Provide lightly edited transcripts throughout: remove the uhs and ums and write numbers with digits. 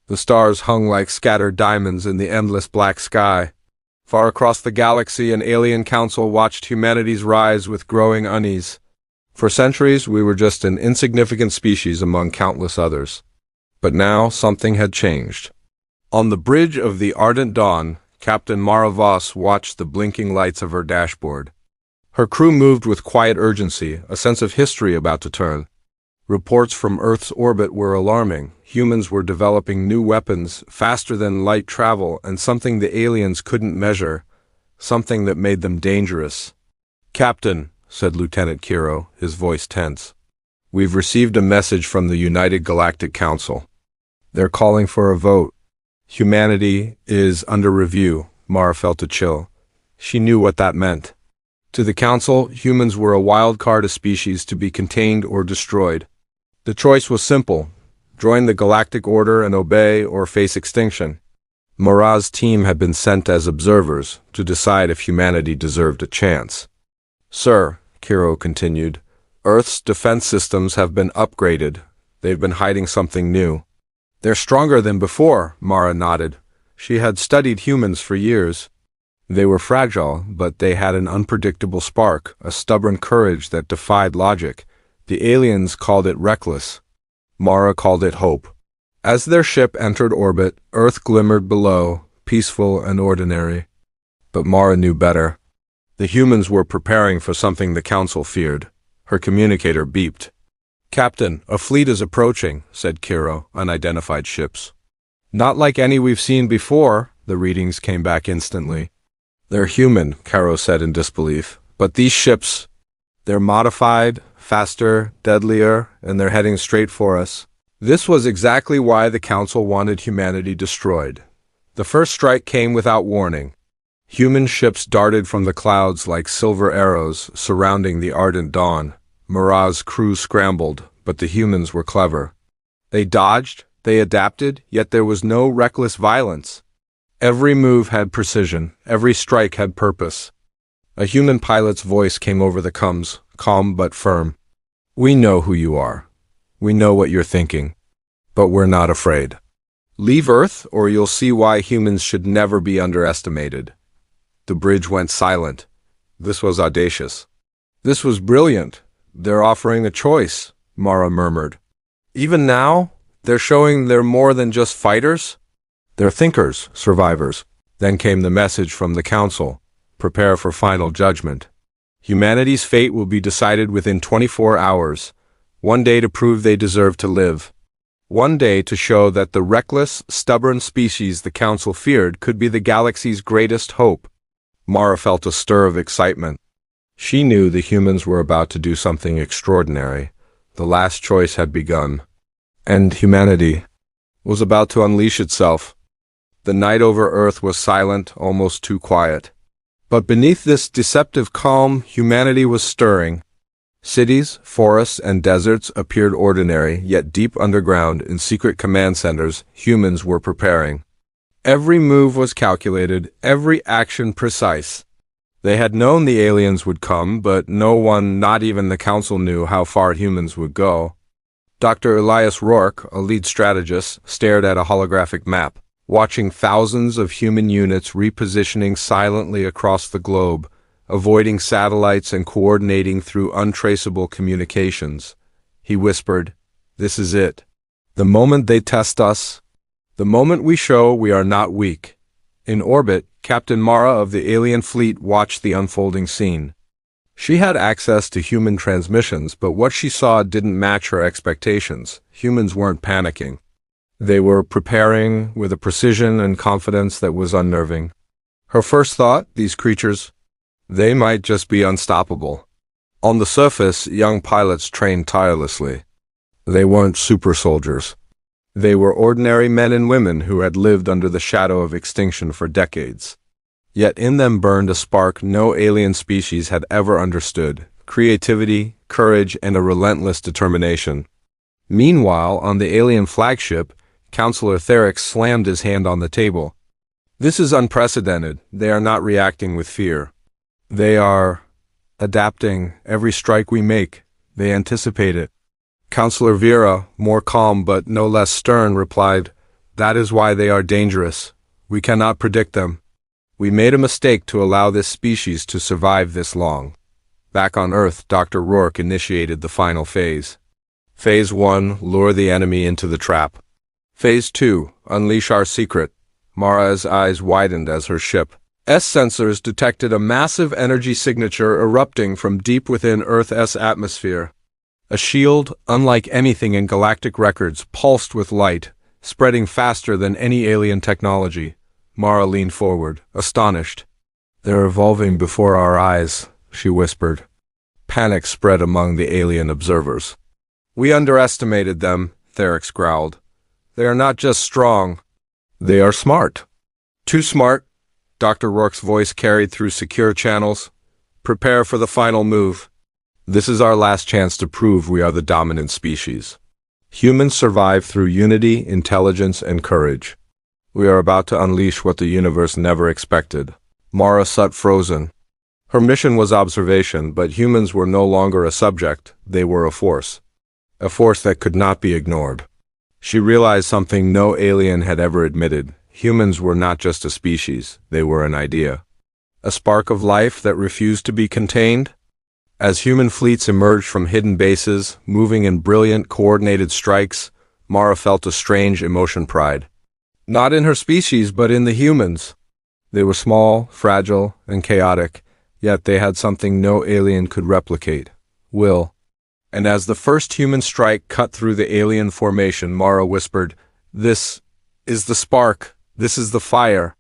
The stars hung like scattered diamonds in the endless black sky. Far across the galaxy, an alien council watched humanity's rise with growing unease. For centuries, we were just an insignificant species among countless others. But now, something had changed. On the bridge of the ardent dawn, Captain Mara Voss watched the blinking lights of her dashboard. Her crew moved with quiet urgency, a sense of history about to turn. Reports from Earth's orbit were alarming. Humans were developing new weapons, faster than light travel, and something the aliens couldn't measure, something that made them dangerous. "Captain," said Lieutenant Kiro, his voice tense, "we've received a message from the United Galactic Council. They're calling for a vote. Humanity is under review." Mara felt a chill. She knew what that meant. To the Council, humans were a wild card, a species to be contained or destroyed. The choice was simple: join the Galactic Order and obey, or face extinction. Mara's team had been sent as observers to decide if humanity deserved a chance. "Sir," Kiro continued, "Earth's defense systems have been upgraded. They've been hiding something new." "They're stronger than before," Mara nodded. She had studied humans for years. They were fragile, but they had an unpredictable spark, a stubborn courage that defied logic. The aliens called it reckless. Mara called it hope. As their ship entered orbit, Earth glimmered below, peaceful and ordinary. But Mara knew better. The humans were preparing for something the Council feared. Her communicator beeped. "Captain, a fleet is approaching," said Kiro, unidentified ships. "Not like any we've seen before," the readings came back instantly. "They're human," Kiro said in disbelief. "But these ships, they're modified, faster, deadlier, and they're heading straight for us." This was exactly why the Council wanted humanity destroyed. The first strike came without warning. Human ships darted from the clouds like silver arrows surrounding the ardent dawn. Mara's crew scrambled, but the humans were clever. They dodged, they adapted, yet there was no reckless violence. Every move had precision, every strike had purpose. A human pilot's voice came over the comms, calm but firm. "We know who you are. We know what you're thinking. But we're not afraid. Leave Earth, or you'll see why humans should never be underestimated." The bridge went silent. This was audacious. This was brilliant. "They're offering a choice," Mara murmured. "Even now, they're showing they're more than just fighters. They're thinkers, survivors." Then came the message from the Council: prepare for final judgment. Humanity's fate will be decided within 24 hours. One day to prove they deserve to live. One day to show that the reckless, stubborn species the Council feared could be the galaxy's greatest hope. Mara felt a stir of excitement. She knew the humans were about to do something extraordinary. The last choice had begun. And humanity was about to unleash itself. The night over Earth was silent, almost too quiet. But beneath this deceptive calm, humanity was stirring. Cities, forests, and deserts appeared ordinary, yet deep underground, in secret command centers, humans were preparing. Every move was calculated, every action precise. They had known the aliens would come, but no one, not even the Council, knew how far humans would go. Dr. Elias Rourke, a lead strategist, stared at a holographic map, watching thousands of human units repositioning silently across the globe, avoiding satellites and coordinating through untraceable communications. He whispered, "This is it. The moment they test us, the moment we show we are not weak." In orbit, Captain Mara of the alien fleet watched the unfolding scene. She had access to human transmissions, but what she saw didn't match her expectations. Humans weren't panicking. They were preparing with a precision and confidence that was unnerving. Her first thought, these creatures, they might just be unstoppable. On the surface, young pilots trained tirelessly. They weren't super soldiers. They were ordinary men and women who had lived under the shadow of extinction for decades. Yet in them burned a spark no alien species had ever understood: creativity, courage, and a relentless determination. Meanwhile, on the alien flagship, Counselor Therick slammed his hand on the table. "This is unprecedented. They are not reacting with fear. They are adapting. Every strike we make, they anticipate it." Counselor Vera, more calm but no less stern, replied, That is why they are dangerous. We cannot predict them. We made a mistake to allow this species to survive this long. Back on Earth, Dr. Rourke initiated the final phase. Phase 1, lure the enemy into the trap. Phase 2, unleash our secret. Mara's eyes widened as her ship's sensors detected a massive energy signature erupting from deep within Earth's atmosphere. A shield, unlike anything in galactic records, pulsed with light, spreading faster than any alien technology. Mara leaned forward, astonished. "They're evolving before our eyes," she whispered. Panic spread among the alien observers. "We underestimated them," Therix growled. "They are not just strong. They are smart." "Too smart," Dr. Rourke's voice carried through secure channels. "Prepare for the final move. This is our last chance to prove we are the dominant species. Humans survive through unity, intelligence, and courage. We are about to unleash what the universe never expected." Mara sat frozen. Her mission was observation, but humans were no longer a subject, they were a force. A force that could not be ignored. She realized something no alien had ever admitted. Humans were not just a species, they were an idea. A spark of life that refused to be contained? As human fleets emerged from hidden bases, moving in brilliant, coordinated strikes, Mara felt a strange emotion pride. Not in her species, but in the humans. They were small, fragile, and chaotic, yet they had something no alien could replicate: will. And as the first human strike cut through the alien formation, Mara whispered, "This is the spark. This is the fire.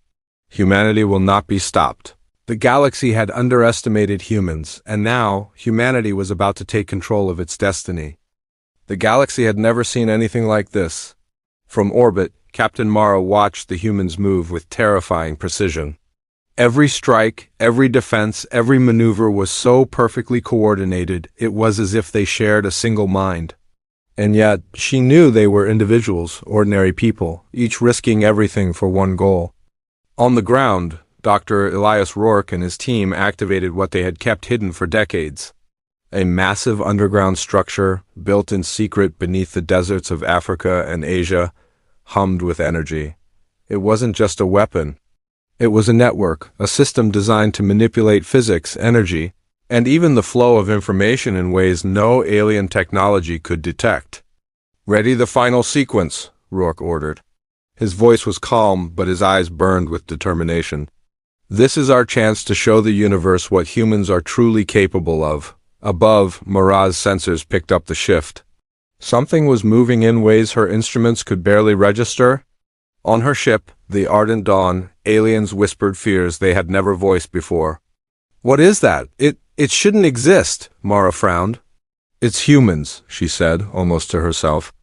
Humanity will not be stopped." The galaxy had underestimated humans, and now humanity was about to take control of its destiny. The galaxy had never seen anything like this. From orbit, Captain Mara watched the humans move with terrifying precision. Every strike, every defense, every maneuver was so perfectly coordinated, it was as if they shared a single mind. And yet, she knew they were individuals, ordinary people, each risking everything for one goal. On the ground, Dr. Elias Rourke and his team activated what they had kept hidden for decades. A massive underground structure, built in secret beneath the deserts of Africa and Asia, hummed with energy. It wasn't just a weapon. It was a network, a system designed to manipulate physics, energy, and even the flow of information in ways no alien technology could detect. "Ready the final sequence," Rourke ordered. His voice was calm, but his eyes burned with determination. "This is our chance to show the universe what humans are truly capable of." Above, Mara's sensors picked up the shift. Something was moving in ways her instruments could barely register. On her ship, the Ardent Dawn, aliens whispered fears they had never voiced before. "What is that? It shouldn't exist," Mara frowned. "It's humans," she said, almost to herself.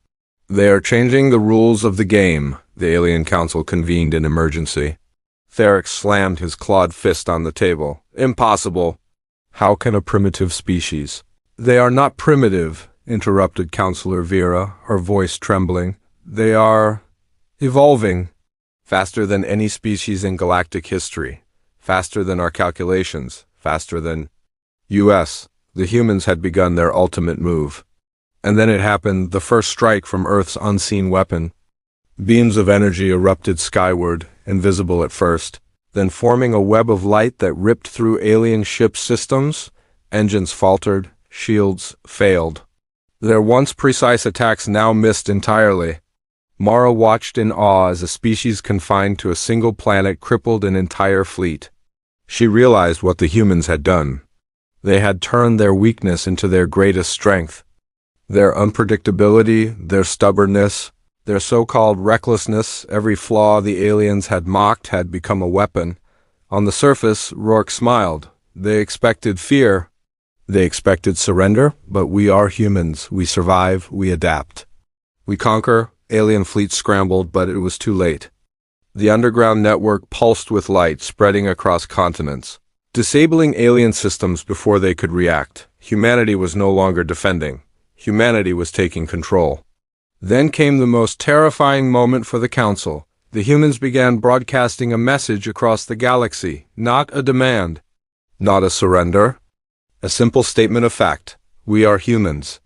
"They are changing the rules of the game," the Alien Council convened in emergency. Therix slammed his clawed fist on the table. "Impossible. How can a primitive species?" "They are not primitive," interrupted Counselor Vera, her voice trembling. "They are evolving. Faster than any species in galactic history. Faster than our calculations. Faster than U.S. The humans had begun their ultimate move. And then it happened, the first strike from Earth's unseen weapon. Beams of energy erupted skyward, invisible at first, then forming a web of light that ripped through alien ship systems. Engines faltered, shields failed. Their once precise attacks now missed entirely. Mara watched in awe as a species confined to a single planet crippled an entire fleet. She realized what the humans had done. They had turned their weakness into their greatest strength. Their unpredictability, their stubbornness, their so-called recklessness, every flaw the aliens had mocked had become a weapon. On the surface, Rourke smiled. They expected fear. They expected surrender, but we are humans. We survive, we adapt. We conquer. Alien fleets scrambled, but it was too late. The underground network pulsed with light, spreading across continents, disabling alien systems before they could react. Humanity was no longer defending. Humanity was taking control. Then came the most terrifying moment for the Council. The humans began broadcasting a message across the galaxy, not a demand, not a surrender. A simple statement of fact. We are humans.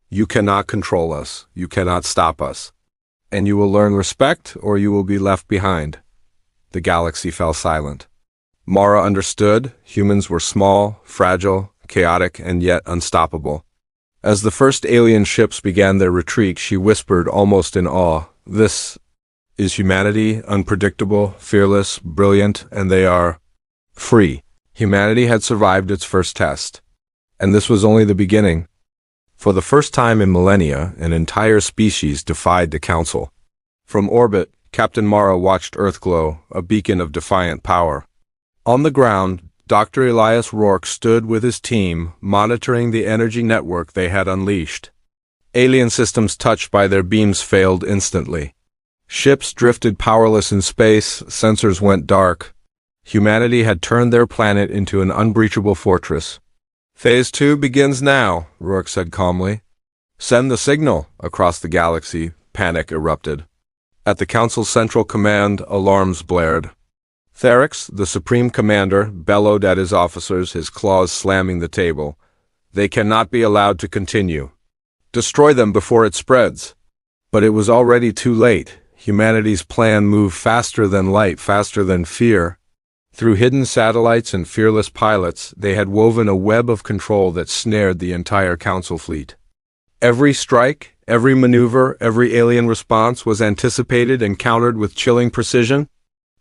You cannot control us. You cannot stop us. and you will learn respect or you will be left behind. The galaxy fell silent. Mara understood. Humans were small, fragile, chaotic, and yet unstoppable. As the first alien ships began their retreat, she whispered almost in awe, "This is humanity, unpredictable, fearless, brilliant, and they are free." Humanity had survived its first test. And this was only the beginning. For the first time in millennia, an entire species defied the Council. From orbit, Captain Mara watched Earth glow, a beacon of defiant power. On the ground, Dr. Elias Rourke stood with his team, monitoring the energy network they had unleashed. Alien systems touched by their beams failed instantly. Ships drifted powerless in space, sensors went dark. Humanity had turned their planet into an unbreachable fortress. "Phase 2 begins now," Rourke said calmly. "Send the signal." Across the galaxy, panic erupted. At the Council's central command, alarms blared. Therix, the Supreme Commander, bellowed at his officers, his claws slamming the table. "They cannot be allowed to continue. Destroy them before it spreads." But it was already too late. Humanity's plan moved faster than light, faster than fear. Through hidden satellites and fearless pilots, they had woven a web of control that snared the entire Council fleet. Every strike, every maneuver, every alien response was anticipated and countered with chilling precision.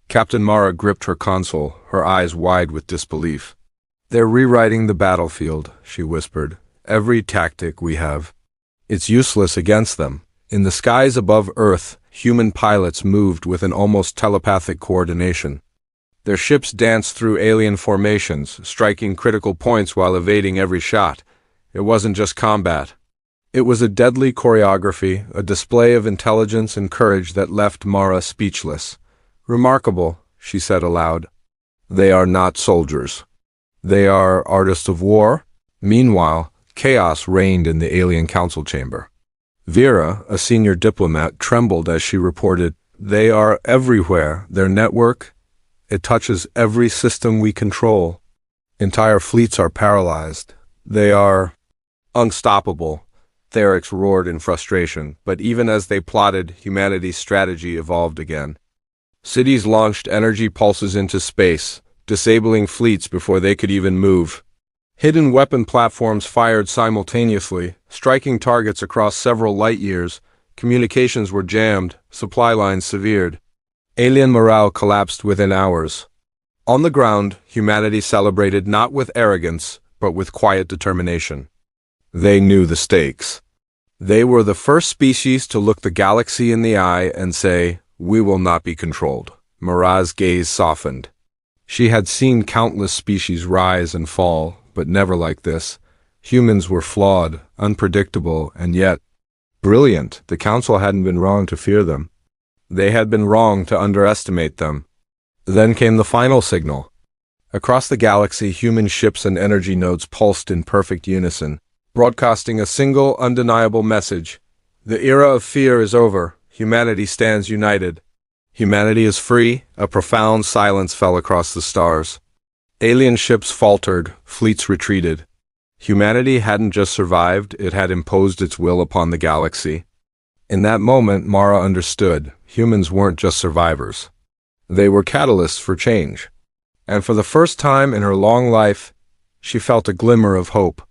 Captain Mara gripped her console, her eyes wide with disbelief. "They're rewriting the battlefield," she whispered. "Every tactic we have. It's useless against them." In the skies above Earth, human pilots moved with an almost telepathic coordination. Their ships danced through alien formations, striking critical points while evading every shot. It wasn't just combat. It was a deadly choreography, a display of intelligence and courage that left Mara speechless. "Remarkable," she said aloud. "They are not soldiers. They are artists of war." Meanwhile, chaos reigned in the alien council chamber. Vera, a senior diplomat, trembled as she reported, "They are everywhere. Their network, it touches every system we control. Entire fleets are paralyzed. They are unstoppable." Therix roared in frustration, but even as they plotted, humanity's strategy evolved again. Cities launched energy pulses into space, disabling fleets before they could even move. Hidden weapon platforms fired simultaneously, striking targets across several light years. Communications were jammed, supply lines severed. Alien morale collapsed within hours. On the ground, humanity celebrated not with arrogance, but with quiet determination. They knew the stakes. They were the first species to look the galaxy in the eye and say, "We will not be controlled." Mara's gaze softened. She had seen countless species rise and fall, but never like this. Humans were flawed, unpredictable, and yet brilliant. The Council hadn't been wrong to fear them. They had been wrong to underestimate them. Then came the final signal. Across the galaxy, human ships and energy nodes pulsed in perfect unison, broadcasting a single, undeniable message. The era of fear is over. Humanity stands united. Humanity is free. A profound silence fell across the stars. Alien ships faltered, fleets retreated. Humanity hadn't just survived, it had imposed its will upon the galaxy. In that moment, Mara understood. Humans weren't just survivors. They were catalysts for change. And for the first time in her long life, she felt a glimmer of hope.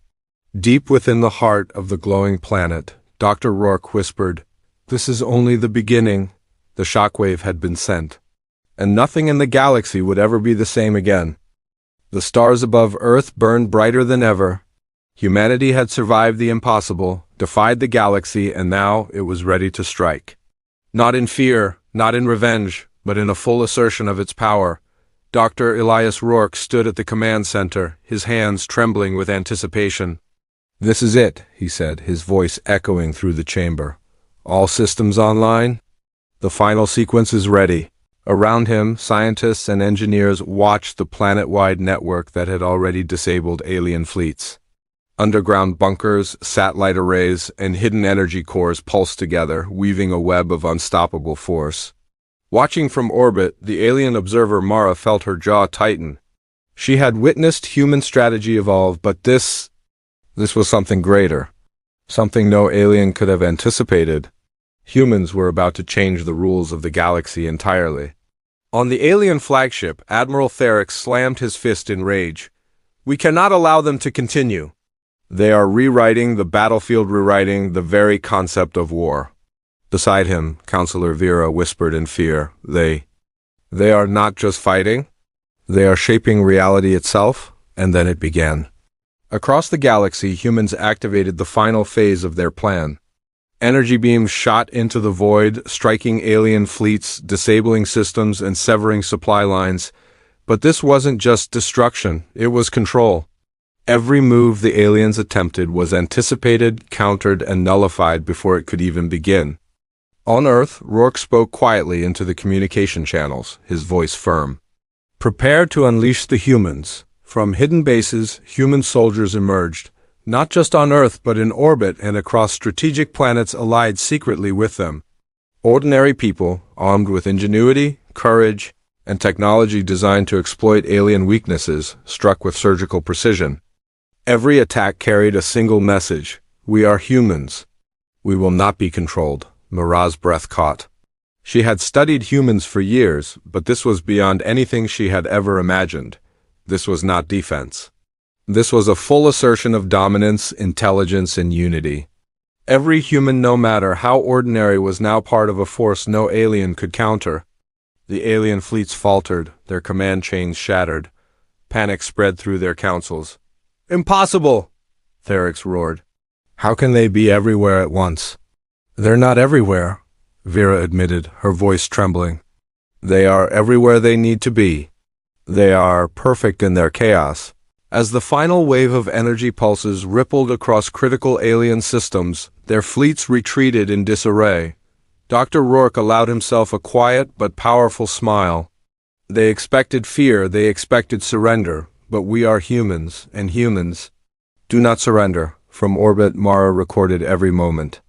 Deep within the heart of the glowing planet, Dr. Rourke whispered, "This is only the beginning." The shockwave had been sent, and nothing in the galaxy would ever be the same again. The stars above Earth burned brighter than ever. Humanity had survived the impossible, defied the galaxy, and now it was ready to strike. Not in fear, not in revenge, but in a full assertion of its power. Dr. Elias Rourke stood at the command center, his hands trembling with anticipation. "This is it," he said, his voice echoing through the chamber. "All systems online? The final sequence is ready." Around him, scientists and engineers watched the planet-wide network that had already disabled alien fleets. Underground bunkers, satellite arrays, and hidden energy cores pulsed together, weaving a web of unstoppable force. Watching from orbit, the alien observer Mara felt her jaw tighten. She had witnessed human strategy evolve, but this was something greater. Something no alien could have anticipated. Humans were about to change the rules of the galaxy entirely. On the alien flagship, Admiral Therex slammed his fist in rage. We cannot allow them to continue. They are rewriting the battlefield, rewriting the very concept of war. Beside him, Counselor Vera whispered in fear, They are not just fighting. They are shaping reality itself, and then it began. Across the galaxy, humans activated the final phase of their plan. Energy beams shot into the void, striking alien fleets, disabling systems, and severing supply lines. But this wasn't just destruction, it was control. Every move the aliens attempted was anticipated, countered, and nullified before it could even begin. On Earth, Rourke spoke quietly into the communication channels, his voice firm. Prepare to unleash the humans. From hidden bases, human soldiers emerged, not just on Earth but in orbit and across strategic planets allied secretly with them. Ordinary people, armed with ingenuity, courage, and technology designed to exploit alien weaknesses, struck with surgical precision. Every attack carried a single message: we are humans. We will not be controlled. Mara's breath caught. She had studied humans for years, but this was beyond anything she had ever imagined. This was not defense. This was a full assertion of dominance, intelligence, and unity. Every human, no matter how ordinary, was now part of a force no alien could counter. The alien fleets faltered, their command chains shattered. Panic spread through their councils. Impossible! Therex roared. How can they be everywhere at once? They're not everywhere, Vera admitted, her voice trembling. They are everywhere they need to be. They are perfect in their chaos. As the final wave of energy pulses rippled across critical alien systems, their fleets retreated in disarray. Dr. Rourke allowed himself a quiet but powerful smile. They expected fear, they expected surrender, but we are humans, and humans do not surrender. From orbit, Mara recorded every moment.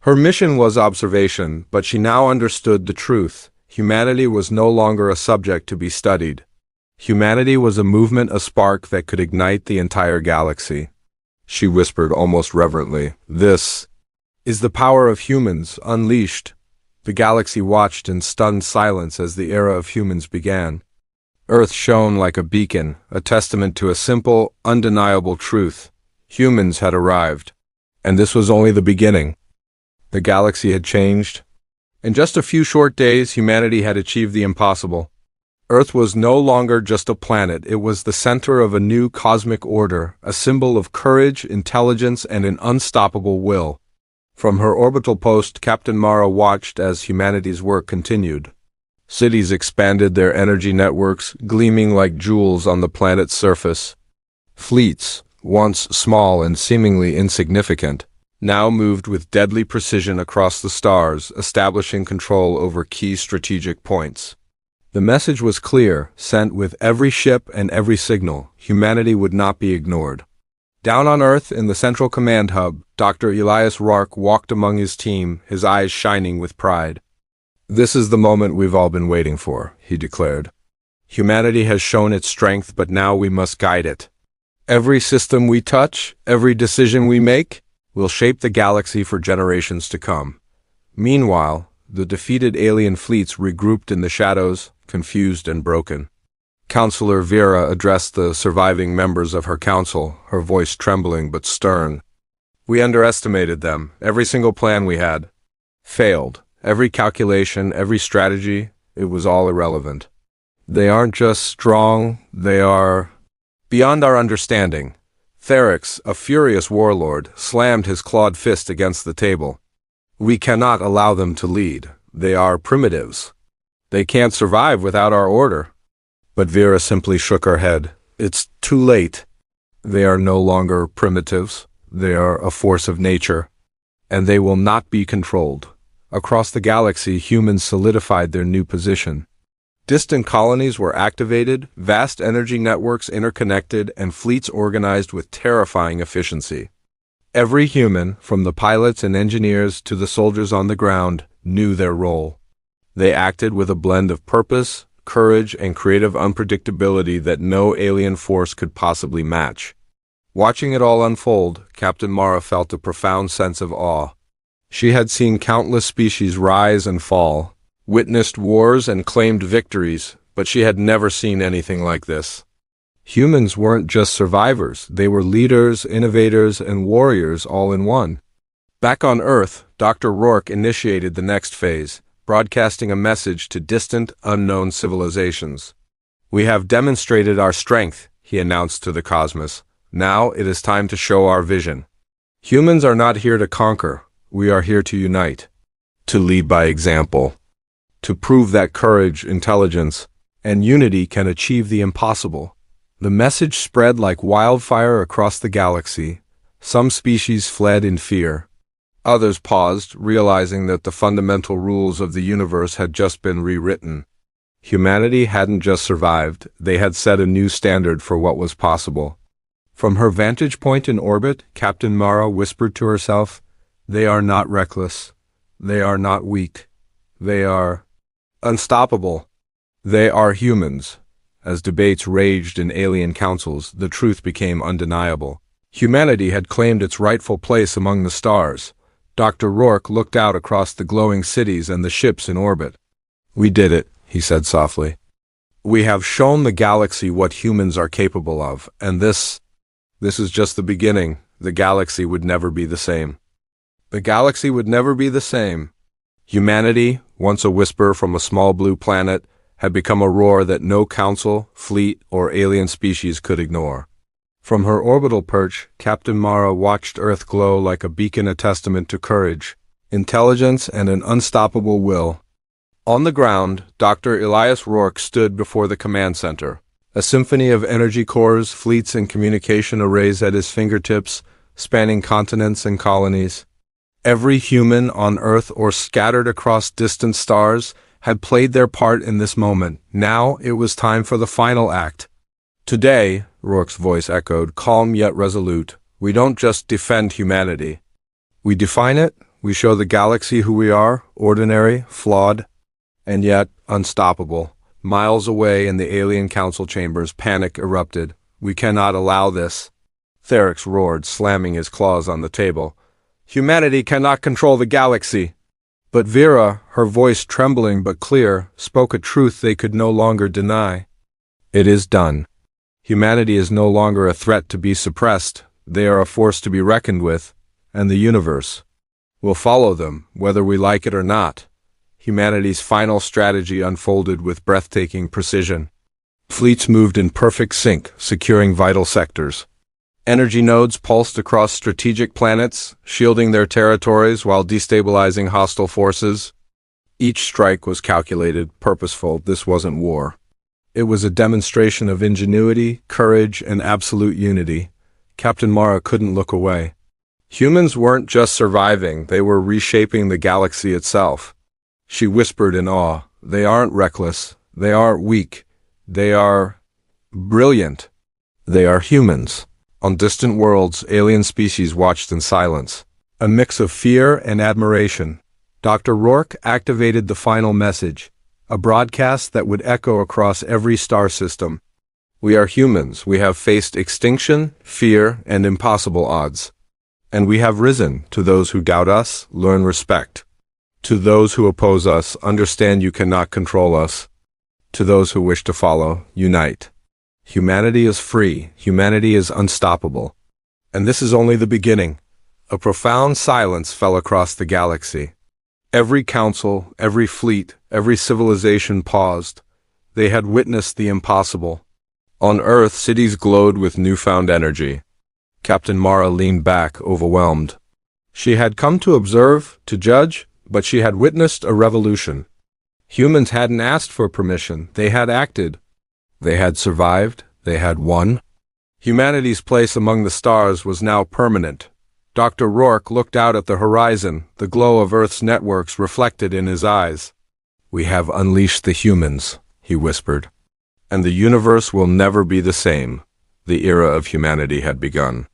Her mission was observation, but she now understood the truth. Humanity was no longer a subject to be studied. Humanity was a movement, a spark that could ignite the entire galaxy. She whispered almost reverently, This is the power of humans, unleashed. The galaxy watched in stunned silence as the era of humans began. Earth shone like a beacon, a testament to a simple, undeniable truth. Humans had arrived. And this was only the beginning. The galaxy had changed. In just a few short days, humanity had achieved the impossible. Earth was no longer just a planet, it was the center of a new cosmic order, a symbol of courage, intelligence, and an unstoppable will. From her orbital post, Captain Mara watched as humanity's work continued. Cities expanded their energy networks, gleaming like jewels on the planet's surface. Fleets, once small and seemingly insignificant, now moved with deadly precision across the stars, establishing control over key strategic points. The message was clear, sent with every ship and every signal. Humanity would not be ignored. Down on Earth, in the central command hub, Dr. Elias Rourke walked among his team, his eyes shining with pride. This is the moment we've all been waiting for, he declared. Humanity has shown its strength, but now we must guide it. Every system we touch, every decision we make, will shape the galaxy for generations to come. Meanwhile, the defeated alien fleets regrouped in the shadows, confused and broken. Counselor Vera addressed the surviving members of her council, her voice trembling but stern. We underestimated them. Every single plan we had failed. Every calculation, every strategy, it was all irrelevant. They aren't just strong, they are beyond our understanding. Therex, a furious warlord, slammed his clawed fist against the table. We cannot allow them to lead. They are primitives. They can't survive without our order. But Vera simply shook her head. It's too late. They are no longer primitives. They are a force of nature. And they will not be controlled. Across the galaxy, humans solidified their new position. Distant colonies were activated, vast energy networks interconnected, and fleets organized with terrifying efficiency. Every human, from the pilots and engineers to the soldiers on the ground, knew their role. They acted with a blend of purpose, courage, and creative unpredictability that no alien force could possibly match. Watching it all unfold, Captain Mara felt a profound sense of awe. She had seen countless species rise and fall, witnessed wars and claimed victories, but she had never seen anything like this. Humans weren't just survivors, they were leaders, innovators, and warriors all in one. Back on Earth, Dr. Rourke initiated the next phase, broadcasting a message to distant, unknown civilizations. "We have demonstrated our strength," he announced to the cosmos. "Now it is time to show our vision. Humans are not here to conquer, we are here to unite, to lead by example, to prove that courage, intelligence, and unity can achieve the impossible." The message spread like wildfire across the galaxy. Some species fled in fear. Others paused, realizing that the fundamental rules of the universe had just been rewritten. Humanity hadn't just survived, they had set a new standard for what was possible. From her vantage point in orbit, Captain Mara whispered to herself, "They are not reckless. They are not weak. They are unstoppable. They are humans." As debates raged in alien councils, the truth became undeniable. Humanity had claimed its rightful place among the stars. Dr. Rourke looked out across the glowing cities and the ships in orbit. "We did it," he said softly. "We have shown the galaxy what humans are capable of, and this is just the beginning. The galaxy would never be the same. The galaxy would never be the same." Humanity, once a whisper from a small blue planet, had become a roar that no council, fleet, or alien species could ignore. From her orbital perch, Captain Mara watched Earth glow like a beacon, a testament to courage, intelligence, and an unstoppable will. On the ground, Dr. Elias Rourke stood before the command center, a symphony of energy cores, fleets, and communication arrays at his fingertips, spanning continents and colonies. Every human on Earth or scattered across distant stars had played their part in this moment. Now it was time for the final act. "Today," Rourke's voice echoed, calm yet resolute, "we don't just defend humanity. We define it, we show the galaxy who we are, ordinary, flawed, and yet unstoppable." Miles away in the alien council chambers, panic erupted. "We cannot allow this," Theryx roared, slamming his claws on the table. "Humanity cannot control the galaxy." But Vera, her voice trembling but clear, spoke a truth they could no longer deny. "It is done. Humanity is no longer a threat to be suppressed. They are a force to be reckoned with, and the universe will follow them, whether we like it or not." Humanity's final strategy unfolded with breathtaking precision. Fleets moved in perfect sync, securing vital sectors. Energy nodes pulsed across strategic planets, shielding their territories while destabilizing hostile forces. Each strike was calculated, purposeful. This wasn't war. It was a demonstration of ingenuity, courage, and absolute unity. Captain Mara couldn't look away. Humans weren't just surviving, they were reshaping the galaxy itself. She whispered in awe, "They aren't reckless, they aren't weak, they are brilliant. They are humans." On distant worlds, alien species watched in silence, a mix of fear and admiration. Dr. Rourke activated the final message, a broadcast that would echo across every star system. "We are humans. We have faced extinction, fear, and impossible odds. And we have risen. To those who doubt us, learn respect. To those who oppose us, understand you cannot control us. To those who wish to follow, unite. Humanity is free. Humanity is unstoppable. And this is only the beginning." A profound silence fell across the galaxy. Every council, every fleet, every civilization paused. They had witnessed the impossible. On Earth, cities glowed with newfound energy. Captain Mara leaned back, overwhelmed. She had come to observe, to judge, but she had witnessed a revolution. Humans hadn't asked for permission, they had acted. They had survived, they had won. Humanity's place among the stars was now permanent. Dr. Rourke looked out at the horizon, the glow of Earth's networks reflected in his eyes. "We have unleashed the humans," he whispered. "And the universe will never be the same. The era of humanity had begun."